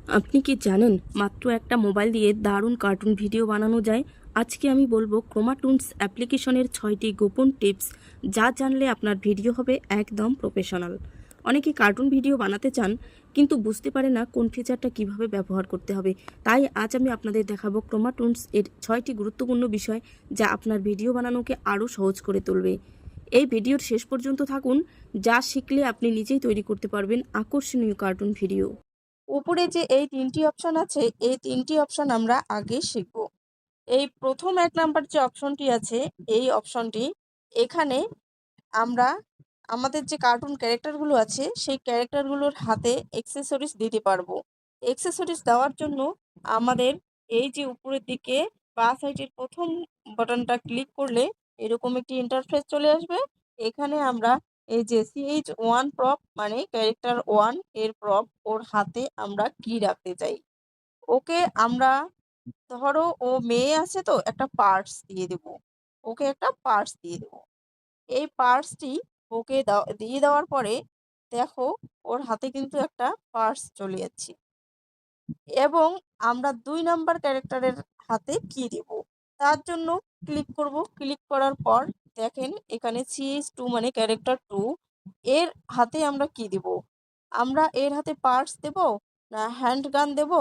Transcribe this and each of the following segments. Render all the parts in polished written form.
আপনি কি জানেন মাত্র একটা মোবাইল দিয়ে দারুণ কার্টুন ভিডিও বানানো যায়? আজকে আমি বলবো ক্রোমাটুনস অ্যাপ্লিকেশনের 6টি গোপন টিপস, যা জানলে আপনার ভিডিও হবে একদম প্রফেশনাল। অনেকে কার্টুন ভিডিও বানাতে চান কিন্তু বুঝতে পারে না কোন ফিচারটা কিভাবে ব্যবহার করতে হবে। তাই আজ আমি আপনাদের দেখাবো ক্রোমাটুনস এর 6টি গুরুত্বপূর্ণ বিষয়, যা আপনার ভিডিও বানানোকে আরও সহজ করে তুলবে। এই ভিডিওর শেষ পর্যন্ত থাকুন, যা শিখলে আপনি নিজেই তৈরি করতে পারবেন আকর্ষণীয় কার্টুন ভিডিও। উপরে যে এই 3টি অপশন আছে, এই 3টি অপশন আমরা আগে শিখব। এই প্রথম 1 নাম্বার যে অপশনটি আছে, এই অপশনটি এখানে আমরা আমাদের যে কার্টুন ক্যারেক্টারগুলো আছে, সেই ক্যারেক্টারগুলোর হাতে অ্যাক্সেসরিজ দিতে পারবো। অ্যাক্সেসরিজ দেওয়ার জন্য আমাদের এই যে উপরের দিকে বাঁ সাইডের প্রথম বাটনটা ক্লিক করলে এরকম একটি ইন্টারফেস চলে আসবে। এখানে আমরা এই যে CH1 প্রপ মানে ক্যারেক্টার 1 এর প্রপ, ওর হাতে আমরা কি রাখতে চাই। ওকে আমরা ধরো ও মেয়ে আছে তো একটা পার্স দিয়ে দেব। ওকে একটা পার্স দিয়ে দেব। এই পার্সটি ওকে দিয়ে দেওয়ার পরে দেখো ওর হাতে কিন্তু একটা পার্স চলে যাচ্ছে এবং আমরা 2 নাম্বার ক্যারেক্টারের হাতে কি দেব, তার জন্য ক্লিক করব। ক্লিক করার পর দেখেন এখানে CH2 মানে ক্যারেক্টার 2 এর হাতে আমরা কি দেব। আমরা এর হাতে পার্স দেব, না হ্যান্ড গান দেব,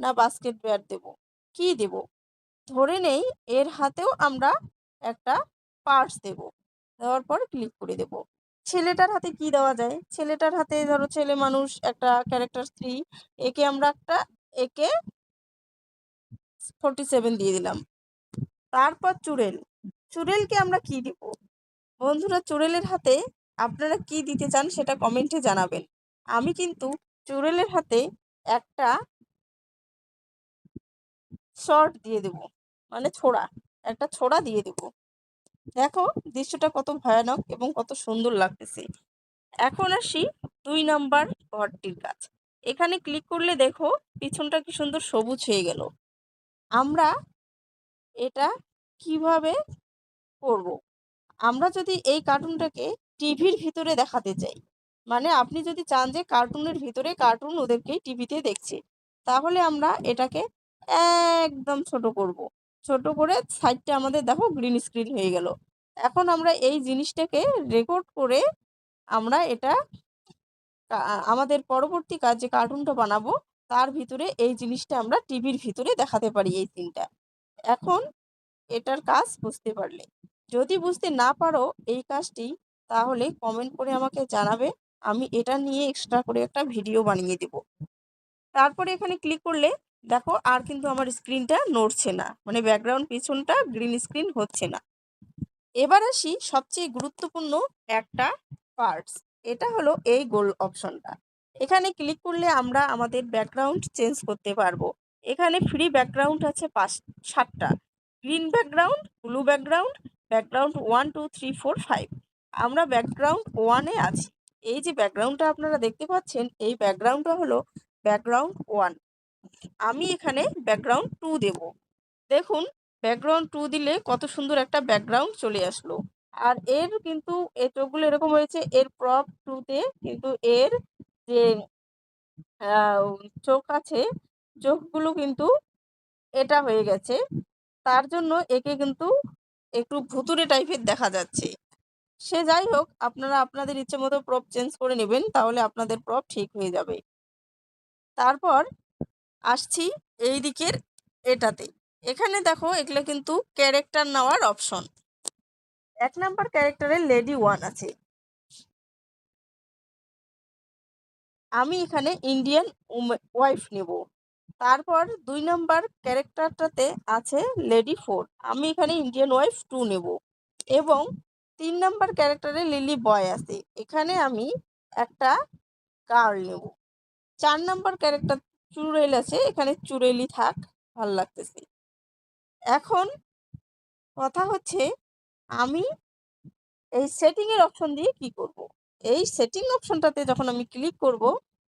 না বাস্কেট ব্যাট দেব, কি দেব। ধরে নেই এর হাতেও আমরা একটা পার্স দেব। দেওয়ার পর ক্লিক করে দেব। ছেলেটার হাতে কি দেওয়া যায়? ছেলেটার হাতে ধরো ছেলে মানুষ একটা ক্যারেক্টার 3, একে আমরা একটা একে 47 দিয়ে দিলাম। তারপর চুড়েল, চুড়েলকে আমরা কি দিব? বন্ধুরা, চুড়েলের হাতে আপনারা কি দিতে চান সেটা কমেন্টে জানাবেন। আমি কিন্তু চুড়েলের হাতে একটা শর্ট দিয়ে দেব, মানে ছোড়া, একটা ছোড়া দিয়ে দেব। দেখো দৃশ্যটা কত ভয়ানক এবং কত সুন্দর লাগতেছে। এখন আসি 2 নাম্বার ঘরটির কাজ। এখানে ক্লিক করলে দেখো পিছনটা কি সুন্দর সবুজ হয়ে গেল। আমরা এটা কিভাবে করব? আমরা যদি এই কার্টুনটাকে টিভির ভিতরে দেখাতে চাই, মানে আপনি যদি চান যে কার্টুনের ভিতরে কার্টুন ওদেরকে টিভিতে দেখছে, তাহলে আমরা এটাকে একদম ছোট করব। ছোট করে সাইডটা আমাদের দেখো গ্রিন স্ক্রিন হয়ে গেল। এখন আমরা এই জিনিসটাকে রেকর্ড করে আমরা এটা আমাদের পরবর্তী কাজ যে কার্টুনটা বানাবো তার ভিতরে এই জিনিসটা আমরা টিভির ভিতরে দেখাতে পারি এই সিনটা। এখন এটার কাজ বুঝতে পারলে, যদি বুঝতে না পারো এই কাজটি, তাহলে কমেন্ট করে আমাকে জানাবে। আমি এটা নিয়ে এক্সট্রা করে একটা ভিডিও বানিয়ে দেব। তারপরে এখানে ক্লিক করলে দেখো আর কিন্তু আমার স্ক্রিনটা নড়ছে না, মানে ব্যাকগ্রাউন্ড পিছনটা গ্রিন স্ক্রিন হচ্ছে না। এবার আসি সবচেয়ে গুরুত্বপূর্ণ একটা পার্টস, এটা হলো এই গোল অপশনটা। এখানে ক্লিক করলে আমরা আমাদের ব্যাকগ্রাউন্ড চেঞ্জ করতে পারবো। এখানে ফ্রি ব্যাকগ্রাউন্ড আছে 7টা। Green background, blue background, background 1 2 3 4 5। আমরা ব্যাকগ্রাউন্ড 1-এ আছি। এই যে ব্যাকগ্রাউন্ডটা আপনারা দেখতে পাচ্ছেন, এই ব্যাকগ্রাউন্ডটা হলো ব্যাকগ্রাউন্ড 1। আমি এখানে ব্যাকগ্রাউন্ড 2 দেব। দেখুন ব্যাকগ্রাউন্ড 2 দিলে কত সুন্দর একটা ব্যাকগ্রাউন্ড চলে আসলো। আর এর কিন্তু এই চোখগুলো এরকম হয়েছে, এর প্রপ 2-তে কিন্তু এর যে চোখ আছে, চোখগুলো কিন্তু এটা হয়ে গেছে। তার জন্য একে কিন্তু একটু ভুতুড়ে টাইপের দেখা যাচ্ছে। সে যাই হোক, আপনারা আপনাদের ইচ্ছে মতো প্রপ চেঞ্জ করে নেবেন, তাহলে আপনাদের প্রপ ঠিক হয়ে যাবে। তারপর আসছি এই দিকের এটাতে। এখানে দেখো এগুলো কিন্তু ক্যারেক্টার নেওয়ার অপশন। 1 নাম্বার ক্যারেক্টারে লেডি 1 আছে। আমি এখানে ইন্ডিয়ান ওয়াইফ নেব। তারপর 2 নাম্বার ক্যারেক্টারটাতে আছে লেডি 4। আমি এখানে ইন্ডিয়ান ওয়াইফ 2 নেব। এবং 3 নাম্বার ক্যারেক্টারে লিলি বয় আছে। এখানে আমি একটা গার্ল নেব। 4 নাম্বার ক্যারেক্টার চুড়েল আছে, এখানে চুড়েলি থাক, ভাল লাগতেছে। এখন কথা হচ্ছে আমি এই সেটিং এর অপশন দিয়ে কি করব। এই সেটিং অপশনটাতে যখন আমি ক্লিক করব,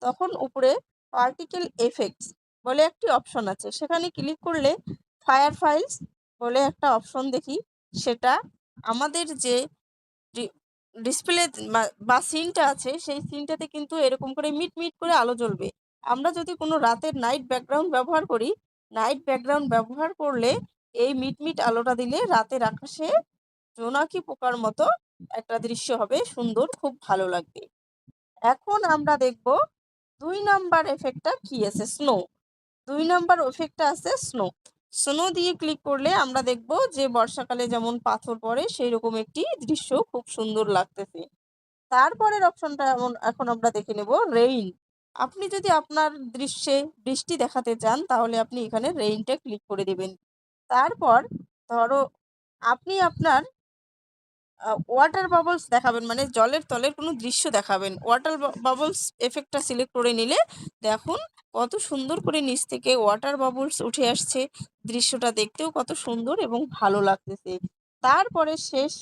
তখন উপরে পার্টিকেল এফেক্টস বলে একটি অপশন আছে। সেখানে ক্লিক করলে ফায়ার ফাইলস বলে একটা অপশন দেখি। সেটা আমাদের যে ডিসপ্লে বা সিনটা আছে, সেই সিনটাতে কিন্তু এরকম করে মিট মিট করে আলো জ্বলবে। আমরা যদি কোনো রাতের নাইট ব্যাকগ্রাউন্ড ব্যবহার করি, নাইট ব্যাকগ্রাউন্ড ব্যবহার করলে এই মিটমিট আলোটা দিলে রাতের আকাশে জোনাকি পোকার মতো একটা দৃশ্য হবে, সুন্দর, খুব ভালো লাগবে। এখন আমরা দেখব 2 নাম্বার এফেক্টটা কি আছে, স্নো। 2 নাম্বার এফেক্টটা আছে স্নো। স্নো দিয়ে ক্লিক করলে আমরা দেখব যে বর্ষাকালে যেমন পাথর পড়ে সেই রকম একটি দৃশ্য খুব সুন্দর লাগতেছে। তারপরের অপশনটা এখন আমরা দেখে নেব রেইন। আপনি যদি আপনার দৃশ্যে বৃষ্টি দেখাতে চান তাহলে আপনি এখানে রেইনটা ক্লিক করে দেবেন। তারপর ধরো আপনি আপনার ওয়াটার বাবলস দেখাবেন, মানে জলের তলের কোনো দৃশ্য দেখাবেন। ওয়াটার বাবলস এফেক্টটা সিলেক্ট করে নিলে দেখুন কত সুন্দর করে নিচ থেকে ওয়াটার বাবলস উঠে আসছে, দৃশ্যটা দেখতেও কত সুন্দর এবং ভালো লাগতেছে। তারপরে শেষ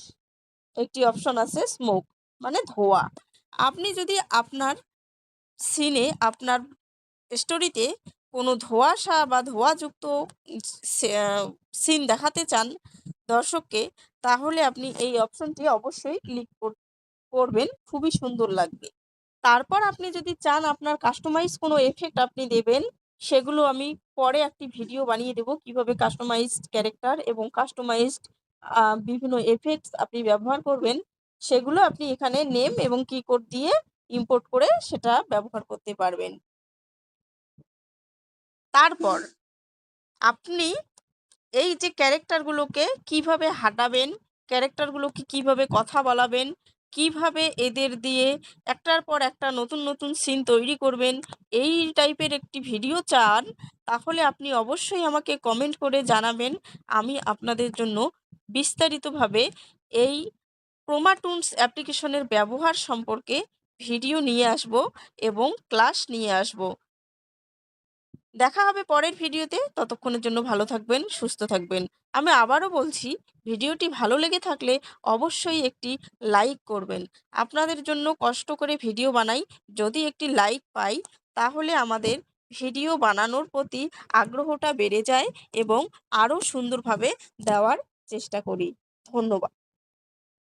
একটি অপশন আছে স্মোক, মানে ধোঁয়া। আপনি যদি আপনার সিনে, আপনার স্টোরিতে কোনো ধোঁয়াশা বা ধোঁয়াযুক্ত সিন দেখাতে চান দর্শককে, তাহলে আপনি এই অপশনটি অবশ্যই ক্লিক করবেন, খুবই সুন্দর লাগবে। তারপর আপনি যদি চান আপনার কাস্টমাইজ কোনো এফেক্ট আপনি দেবেন, সেগুলো আমি পরে একটি ভিডিও বানিয়ে দেব কিভাবে কাস্টমাইজড ক্যারেক্টার এবং কাস্টমাইজড বিভিন্ন এফেক্টস আপনি ব্যবহার করবেন, সেগুলো আপনি এখানে নেম এবং কিবোর্ড দিয়ে ইম্পোর্ট করে সেটা ব্যবহার করতে পারবেন। তারপর আপনি এই যে ক্যারেক্টারগুলোকে কিভাবে হাঁটাবেন, ক্যারেক্টারগুলোকে কিভাবে কথা বলাবেন, কিভাবে এদের দিয়ে একটার পর একটা নতুন নতুন সিন তৈরি করবেন, এই টাইপের একটি ভিডিও চান, তাহলে আপনি অবশ্যই আমাকে কমেন্ট করে জানাবেন। আমি আপনাদের জন্য বিস্তারিতভাবে এই ক্রোমা টুনস অ্যাপ্লিকেশনের ব্যবহার সম্পর্কে ভিডিও নিয়ে আসব এবং ক্লাস নিয়ে আসব। দেখা হবে পরের ভিডিওতে, ততক্ষণের জন্য ভালো থাকবেন, সুস্থ থাকবেন। আমি আবারও বলছি, ভিডিওটি ভালো লেগে থাকলে অবশ্যই একটি লাইক করবেন। আপনাদের জন্য কষ্ট করে ভিডিও বানাই, যদি একটি লাইক পাই তাহলে আমাদের ভিডিও বানানোর প্রতি আগ্রহটা বেড়ে যায় এবং আরও সুন্দরভাবে দেওয়ার চেষ্টা করি। ধন্যবাদ।